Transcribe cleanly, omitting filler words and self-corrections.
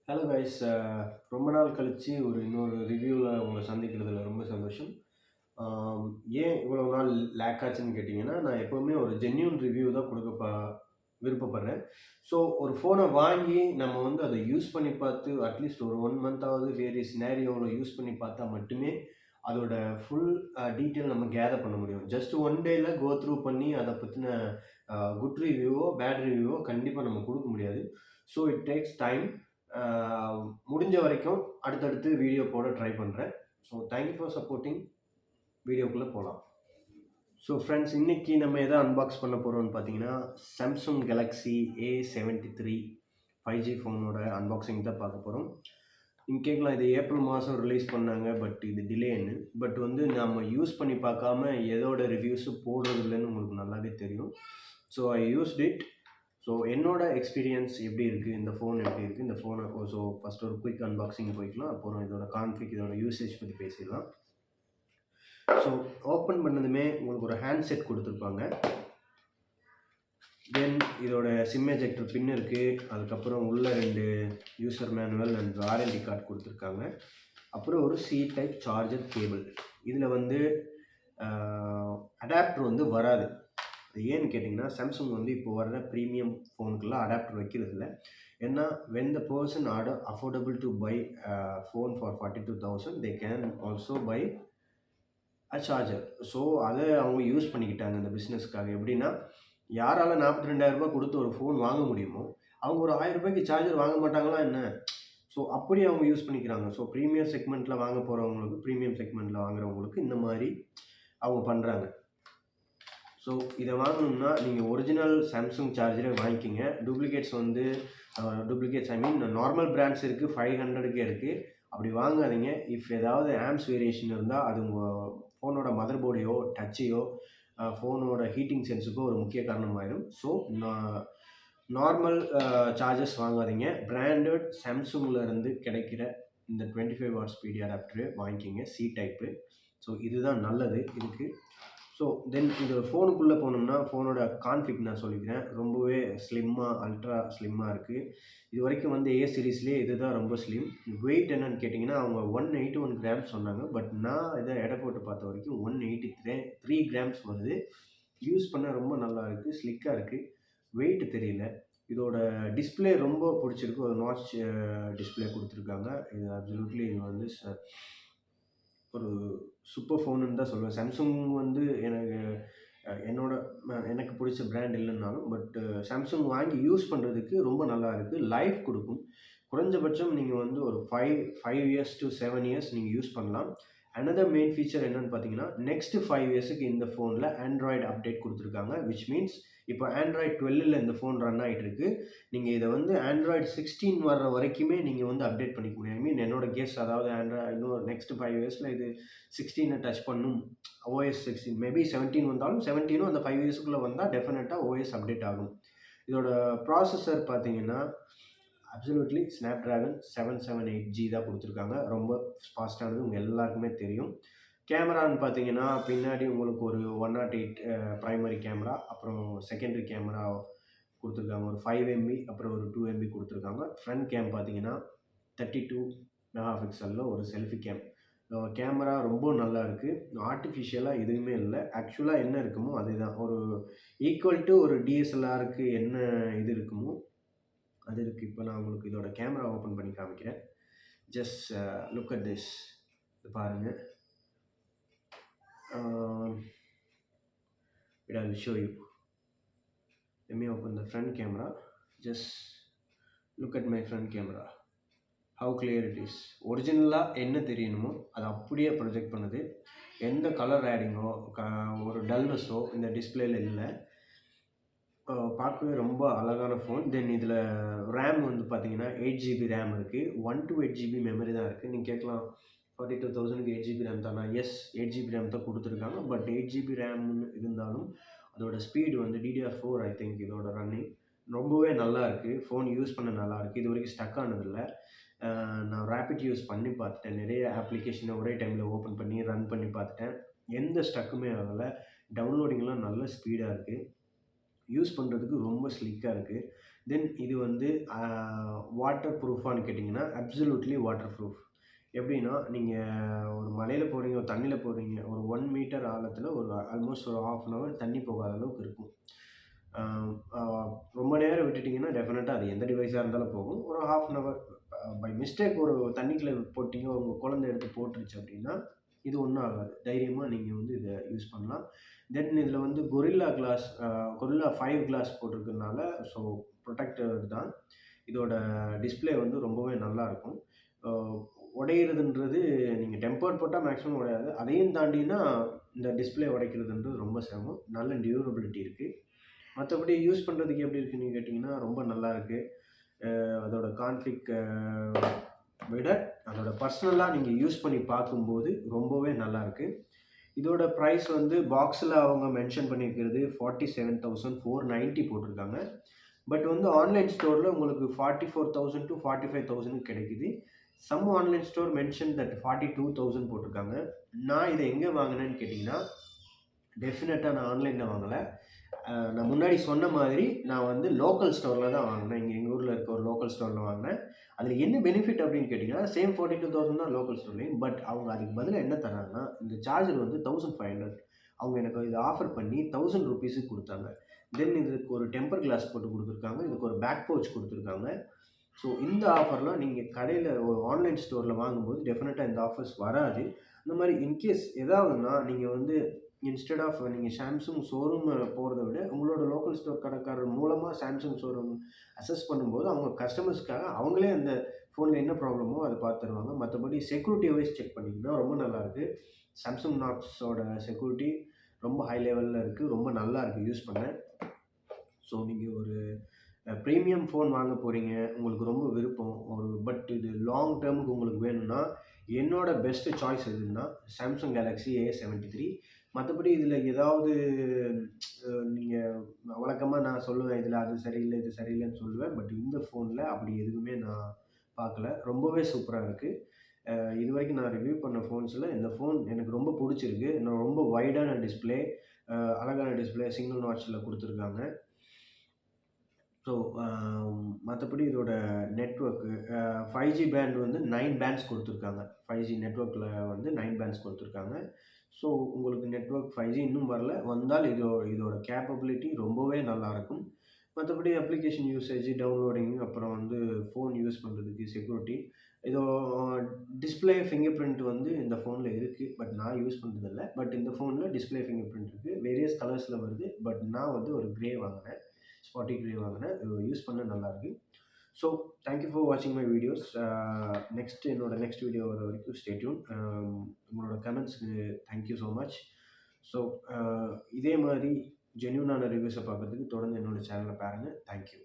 Hello guys. ரொம்ப நாள் கழிச்சு இன்னொரு ரிவ்யூவில் உங்களை சந்திக்கிறதுல ரொம்ப சந்தோஷம். ஆம், ஏன் இவ்வளோ நாள் லேக் ஆச்சுன்னு கேட்டிங்கன்னா, நான் எப்போவுமே ஒரு ஜென்யூன் ரிவ்யூ தான் கொடுக்க விருப்பப்படுறேன். ஸோ ஒரு ஃபோனை வாங்கி நம்ம அதை யூஸ் பண்ணி பார்த்து அட்லீஸ்ட் ஒரு 1 மந்த்தாவது வேறு சினாரியோவில் யூஸ் பண்ணி பார்த்தா மட்டுமே அதோட ஃபுல் டீட்டெயில் நம்ம கேதர் பண்ண முடியும். ஜஸ்ட் ஒன் டேயில் கோ த்ரூ பண்ணி அதை பற்றின குட் ரிவ்யூவோ பேட் ரிவ்யூவோ கண்டிப்பாக நம்ம கொடுக்க முடியாது. So it takes time. முடிஞ்ச வரைக்கும் அடுத்தடுத்து வீடியோ போட ட்ரை பண்ணுறேன். So thank you for supporting. வீடியோக்குள்ளே போகலாம். ஸோ ஃப்ரெண்ட்ஸ், இன்றைக்கி நம்ம எதை அன்பாக்ஸ் பண்ண போகிறோம்னு பார்த்தீங்கன்னா, சாம்சங் கேலக்ஸி A73 5G ஃபோனோட அன்பாக்சிங் தான் பார்க்க போகிறோம். நீங்கள் கேட்கலாம், இது ஏப்ரல் மாதம் ரிலீஸ் பண்ணாங்க, பட் இது டிலேன்னு. பட் நம்ம யூஸ் பண்ணி பார்க்காம எதோட ரிவ்யூஸும் போடுறதில்லைன்னு உங்களுக்கு நல்லாவே தெரியும். So I used it. So என்னோட எக்ஸ்பீரியன்ஸ் எப்படி இருக்குது, இந்த ஃபோன் எப்படி இருக்குது, இந்த ஃபோனை ஸோ ஃபஸ்ட் ஒரு குயிக் அன்பாக்சிங் போய்க்கலாம். அப்புறம் இதோட கான்ஃபிக், இதோட யூசேஜ் பற்றி பேசிடலாம். ஸோ ஓப்பன் பண்ணதுமே உங்களுக்கு ஒரு ஹேண்ட்செட் கொடுத்துருப்பாங்க. தென் இதோட சிம் எஜெக்டர் பின் இருக்குது. அதுக்கப்புறம் உள்ள 2 user manual and warranty card கொடுத்துருக்காங்க. அப்புறம் ஒரு சி டைப் சார்ஜர் கேபிள். இதில் அடாப்டர் வராது. அது ஏன்னு கேட்டிங்கன்னா, சாம்சங் இப்போ வர்ற ப்ரீமியம் ஃபோனுக்கெல்லாம் அடாப்டர் வைக்கிறதில்ல. ஏன்னா when the person are affordable to buy a phone for 42,000 they can also buy a charger. So அதை அவங்க யூஸ் பண்ணிக்கிட்டாங்க இந்த பிஸ்னஸ்க்காக. எப்படின்னா, யாரால் 42,000 ரூபாய் கொடுத்து ஒரு ஃபோன் வாங்க முடியுமோ அவங்க ஒரு 1000 ரூபாய்க்கு சார்ஜர் வாங்க மாட்டாங்களா என்ன? ஸோ அப்படி அவங்க யூஸ் பண்ணிக்கிறாங்க. ஸோ ப்ரீமியம் செக்மெண்ட்டில் வாங்க போகிறவங்களுக்கு, ப்ரீமியம் செக்மெண்ட்டில் வாங்குறவங்களுக்கு இந்த மாதிரி அவங்க பண்ணுறாங்க. ஸோ இதை வாங்கணும்னா நீங்கள் ஒரிஜினல் சாம்சங் சார்ஜரே வாங்கிக்கிங்க. Duplicates I mean normal brands இருக்குது, 500க்கே இருக்குது. அப்படி வாங்காதீங்க. இஃப் ஏதாவது ஆம்ஸ் வேரியேஷன் இருந்தால் அது உங்கள் ஃபோனோட மதர் போர்டையோ டச்சையோ ஃபோனோட ஹீட்டிங் சென்ஸுக்கோ ஒரு முக்கிய காரணமாயிடும். ஸோ நார்மல் சார்ஜஸ் வாங்காதீங்க. பிராண்டட் சாம்சங்கில் கிடைக்கிற இந்த 25 வாட் ஸ்பீடி அடாப்டரு வாங்கிக்கிங்க, சி டைப்பு. ஸோ இதுதான் நல்லது இதுக்கு. ஸோ தென் இந்த ஃபோனுக்குள்ளே போனோம்னா ஃபோனோட கான்ஃபிக் நான் சொல்லிக்கிறேன். ரொம்பவே ஸ்லிம்மாக, அல்ட்ரா ஸ்லிம்மாக இருக்குது. இது வரைக்கும் ஏ சீரீஸ்லேயே இது தான் ரொம்ப ஸ்லிம். வெயிட் என்னன்னு கேட்டிங்கன்னா, அவங்க 181 கிராம்ஸ் சொன்னாங்க. பட் நான் இதை எடை போட்டு பார்த்த வரைக்கும் 183 கிராம்ஸ் வருது. யூஸ் பண்ண ரொம்ப நல்லா இருக்குது, ஸ்லிக்காக இருக்குது. வெயிட் தெரியல. இதோட டிஸ்பிளே ரொம்ப பிடிச்சிருக்கு. ஒரு நாட்ச் டிஸ்பிளே கொடுத்துருக்காங்க. இது அப்சல்யூட்லி இது ஒரு சூப்பர் ஃபோனுன்னு தான் சொல்லுவேன். சாம்சங் எனக்கு எனக்கு பிடிச்ச பிராண்ட் இல்லைன்னாலும், பட் சாம்சங் வாங்கி யூஸ் பண்ணுறதுக்கு ரொம்ப நல்லா இருக்குது. லைஃப் கொடுக்கும். குறைஞ்சபட்சம் நீங்கள் ஒரு 5 இயர்ஸ் டு 7 இயர்ஸ் நீங்கள் யூஸ் பண்ணலாம். அனதர் மெயின் ஃபீச்சர் என்னென்னு பார்த்தீங்கன்னா, நெக்ஸ்ட் 5 இயர்ஸுக்கு இந்த ஃபோனில் ஆண்ட்ராய்டு அப்டேட் கொடுத்துருக்காங்க. விச் மீன்ஸ் இப்போ ஆண்ட்ராய்டு 12ல் இந்த ஃபோன் ரன் ஆகிட்டு இருக்கு. நீங்கள் இதை ஆண்ட்ராய்டு 16 வர்ற வரைக்குமே நீங்கள் அப்டேட் பண்ணிக்க முடியும். ஐ மீன் என்னோட கெஸ், அதாவது இன்னும் நெக்ஸ்ட் 5 இயர்ஸில் இது 16 டச் பண்ணும். OS 16 மேபி 17 வந்தாலும் 17ம் அந்த 5 இயர்ஸுக்குள்ளே வந்தால் டெஃபினட்டாக OS அப்டேட் ஆகும். இதோட ப்ராசஸர் பார்த்தீங்கன்னா அப்சல்யூட்லி ஸ்னாப்ட்ராகன் 778G தான் கொடுத்துருக்காங்க. ரொம்ப ஃபாஸ்ட்டானது உங்கள் எல்லாருக்குமே தெரியும். கேமரான்னு பார்த்தீங்கன்னா, பின்னாடி உங்களுக்கு ஒரு 108 ப்ரைமரி கேமரா, அப்புறம் செகண்டரி கேமரா கொடுத்துருக்காங்க. ஒரு 5 MB அப்புறம் ஒரு 2 MB கொடுத்துருக்காங்க. ஃப்ரண்ட் கேம் பார்த்தீங்கன்னா 32 மெகா பிக்சலில் ஒரு செல்ஃபி கேமரா ரொம்ப நல்லா இருக்குது. ஆர்டிஃபிஷியலாக எதுவுமே இல்லை. ஆக்சுவலாக என்ன இருக்குமோ அதுதான். ஒரு ஈக்குவல் டு ஒரு DSLRக்கு என்ன இது இருக்குமோ அது இருக்குது. இப்போ நான் உங்களுக்கு இதோட கேமரா ஓப்பன் பண்ணி காமிக்கிறேன். Just look at this. இது பாருங்கள். I will show you. Let me open the front camera. Just look at my front camera. How clear it is. ஒரிஜினலாக என்ன தெரியணுமோ அது அப்படியே ப்ரொஜெக்ட் பண்ணுது. எந்த கலர் ஆடிங்கோ ஒரு டல்னஸோ இந்த டிஸ்பிளேல இல்லை. பார்க்கவே ரொம்ப அழகான ஃபோன். தென் இதில் ரேம் பார்த்தீங்கன்னா 8GB ரேம் இருக்குது. 1 to 8GB மெமரி தான் இருக்குது. நீங்கள் கேட்கலாம், 42,000க்கு 8GB ரேம் தானா? எஸ், 8GB ரேம் தான் கொடுத்துருக்காங்க. பட் 8GB ரேம்னு இருந்தாலும் அதோட ஸ்பீடு DDR4 ஐ திங்க் இதோட ரன்னிங் ரொம்பவே நல்லா இருக்குது. ஃபோன் யூஸ் பண்ண நல்லா இருக்குது. இது வரைக்கும் ஸ்டக் ஆனதில்லை. நான் ரேபிட் யூஸ் பண்ணி பார்த்துட்டேன். நிறைய அப்ளிகேஷனை ஒரே டைமில் ஓப்பன் பண்ணி ரன் பண்ணி பார்த்துட்டேன். எந்த ஸ்டக்குமே ஆகலை. டவுன்லோடிங்லாம் நல்ல ஸ்பீடாக இருக்குது. யூஸ் பண்ணுறதுக்கு ரொம்ப ஸ்லிக்காக இருக்குது. தென் இது வந்து வாட்டர் ப்ரூஃபான்னு கேட்டிங்கன்னா அப்சல்யூட்லி வாட்டர் ப்ரூஃப். எப்படின்னா நீங்கள் ஒரு மலையில் போகிறீங்க, ஒரு தண்ணியில் போகிறீங்க, ஒரு 1 மீட்டர் ஆழத்தில் ஒரு ஆல்மோஸ்ட் ஒரு 1/2 தண்ணி போகாத அளவுக்கு இருக்கும். ரொம்ப நேரம் விட்டுட்டிங்கன்னா டெஃபினட்டாக அது எந்த டிவைஸாக இருந்தாலும் போகும். ஒரு 1/2 பை மிஸ்டேக் ஒரு தண்ணிக்குள்ளே போட்டிங்க, உங்கள் குழந்தை எடுத்து போட்டுருச்சு அப்படின்னா இது ஒன்றும் ஆகாது. தைரியமாக நீங்கள் வந்து இதை யூஸ் பண்ணலாம். தென் இதில் வந்து கொரில்லா 5 கிளாஸ் போட்டிருக்கறனால ஸோ ப்ரொடெக்டட் தான். இதோட டிஸ்ப்ளே வந்து ரொம்பவே நல்லாயிருக்கும். உடையிறதுன்றது நீங்கள் டெம்பர்ட் போட்டால் மேக்ஸிமம் உடையாது. அதையும் தாண்டினா இந்த டிஸ்ப்ளே உடைக்கிறதுன்றது ரொம்ப சிரமம். நல்ல டியூரபிலிட்டி இருக்குது. மற்றபடி யூஸ் பண்ணுறதுக்கு எப்படி இருக்குன்னு கேட்டிங்கன்னா ரொம்ப நல்லாயிருக்கு. அதோட கான்ஃபிக் விட அதோட பர்சனலாக நீங்கள் யூஸ் பண்ணி பார்க்கும்போது ரொம்பவே நல்லாயிருக்கு. இதோட ப்ரைஸ் வந்து பாக்ஸில் அவங்க மென்ஷன் பண்ணியிருக்கிறது 47,490 போட்டிருக்காங்க. பட் வந்து ஆன்லைன் ஸ்டோரில் உங்களுக்கு 44,000 to 45,000 கிடைக்குது. Some online store mention that 42,000 போட்டிருக்காங்க. நான் இதை எங்கே வாங்கினேன்னு கேட்டிங்கன்னா டெஃபினட்டாக நான் ஆன்லைனில் வாங்கலை. நான் முன்னாடி சொன்ன மாதிரி நான் வந்து லோக்கல் ஸ்டோரில் தான் வாங்கினேன். இங்கே எங்கள் ஊரில் இருக்க ஒரு லோக்கல் ஸ்டோரில் வாங்கினேன். அதில் என்ன பெனிஃபிட் அப்படின்னு கேட்டிங்கன்னா சேம் 42,000 தான் லோக்கல் ஸ்டோர்லேயும். பட் அவங்க அதுக்கு பதிலாக என்ன தராங்கன்னா இந்த சார்ஜர் வந்து 1500 அவங்க எனக்கு இது ஆஃபர் பண்ணி 1000 ருபீஸுக்கு கொடுத்தாங்க. தென் இதுக்கு ஒரு டெம்பர் கிளாஸ் போட்டு கொடுத்துருக்காங்க. இதுக்கு ஒரு பேக் பவுச் கொடுத்துருக்காங்க. ஸோ இந்த ஆஃபர்லாம் நீங்கள் கடையில் ஒரு ஆன்லைன் ஸ்டோரில் வாங்கும்போது டெஃபினட்டாக இந்த ஆஃபர்ஸ் வராது. இந்த மாதிரி இன்கேஸ் ஏதாவதுன்னா நீங்கள் வந்து இன்ஸ்டெட் ஆஃப் நீங்கள் சாம்சங் ஷோரூம் போகிறத விட உங்களோட லோக்கல் ஸ்டோர் கடைக்காரர் மூலமாக சாம்சங் ஷோரூம் அசஸ் பண்ணும்போது அவங்க கஸ்டமர்ஸ்க்காக அவங்களே அந்த ஃபோனில் என்ன ப்ராப்ளமோ அதை பார்த்து தருவாங்க. மற்றபடி செக்யூரிட்டி வைஸ் செக் பண்ணிங்கன்னா ரொம்ப நல்லாயிருக்கு. சாம்சங் நாட்ஸோட செக்யூரிட்டி ரொம்ப ஹை லெவலில் இருக்குது. ரொம்ப நல்லா இருக்குது யூஸ் பண்ண. ஸோ நீங்கள் ஒரு ப்ரீமியம் ஃபோன் வாங்க போகிறீங்க, உங்களுக்கு ரொம்ப விருப்பம் பட் இது லாங் டேர்முக்கு உங்களுக்கு வேணும்னா என்னோட பெஸ்ட்டு சாய்ஸ் எதுன்னா சாம்சங் கேலக்ஸி A73. மற்றபடி இதில் ஏதாவது நீங்கள் வழக்கமாக நான் சொல்லுவேன் இதில் அது சரியில்லை இது சரியில்லைன்னு சொல்லுவேன். பட் இந்த ஃபோனில் அப்படி எதுவுமே நான் பார்க்கல. ரொம்பவே சூப்பராக இருக்குது. இது வரைக்கும் நான் ரிவ்யூ பண்ண ஃபோன்ஸில் இந்த ஃபோன் எனக்கு ரொம்ப பிடிச்சிருக்கு. இன்னும் ரொம்ப வைடான டிஸ்பிளே, அழகான டிஸ்பிளே, சிங்கிள் நாட்ச்சில் கொடுத்துருக்காங்க. ஸோ மற்றபடி இதோட நெட்ஒர்க்கு 5G பேண்ட் வந்து 9 பேண்ட்ஸ் கொடுத்துருக்காங்க. 5G நெட்ஒர்க்கில் வந்து 9 பேண்ட்ஸ் கொடுத்துருக்காங்க. ஸோ உங்களுக்கு நெட்ஒர்க் 5G இன்னும் வரல, வந்தால் இதோட கேப்பபிலிட்டி ரொம்பவே நல்லாயிருக்கும். மற்றபடி அப்ளிகேஷன் யூசேஜ், டவுன்லோடிங், அப்புறம் வந்து ஃபோன் யூஸ் பண்ணுறதுக்கு செக்யூரிட்டி, இதோ டிஸ்பிளே ஃபிங்கர் பிரிண்ட் வந்து இந்த ஃபோனில் இருக்குது. பட் நான் யூஸ் பண்ணுறதில்ல. பட் இந்த ஃபோனில் டிஸ்பிளே ஃபிங்கர் பிரிண்ட் இருக்குது. வேரியஸ் கலர்ஸில் வருது. பட் நான் வந்து ஒரு கிரே வாங்கினேன், ஸ்பாட்டி கிரே வாங்கினேன். யூஸ் பண்ண நல்லாயிருக்கு. ஸோ தேங்க்யூ ஃபார் வாட்சிங் மை வீடியோஸ். என்னோட நெக்ஸ்ட் வீடியோ வர வரைக்கும் ஸ்டே டியூன். உங்களோட கமெண்ட்ஸ்க்கு தேங்க்யூ ஸோ மச். ஸோ இதே மாதிரி ஜென்யூனான ரிவ்யூஸை பார்க்குறதுக்கு தொடர்ந்து என்னோடய சேனலை பாருங்கள். தேங்க்யூ.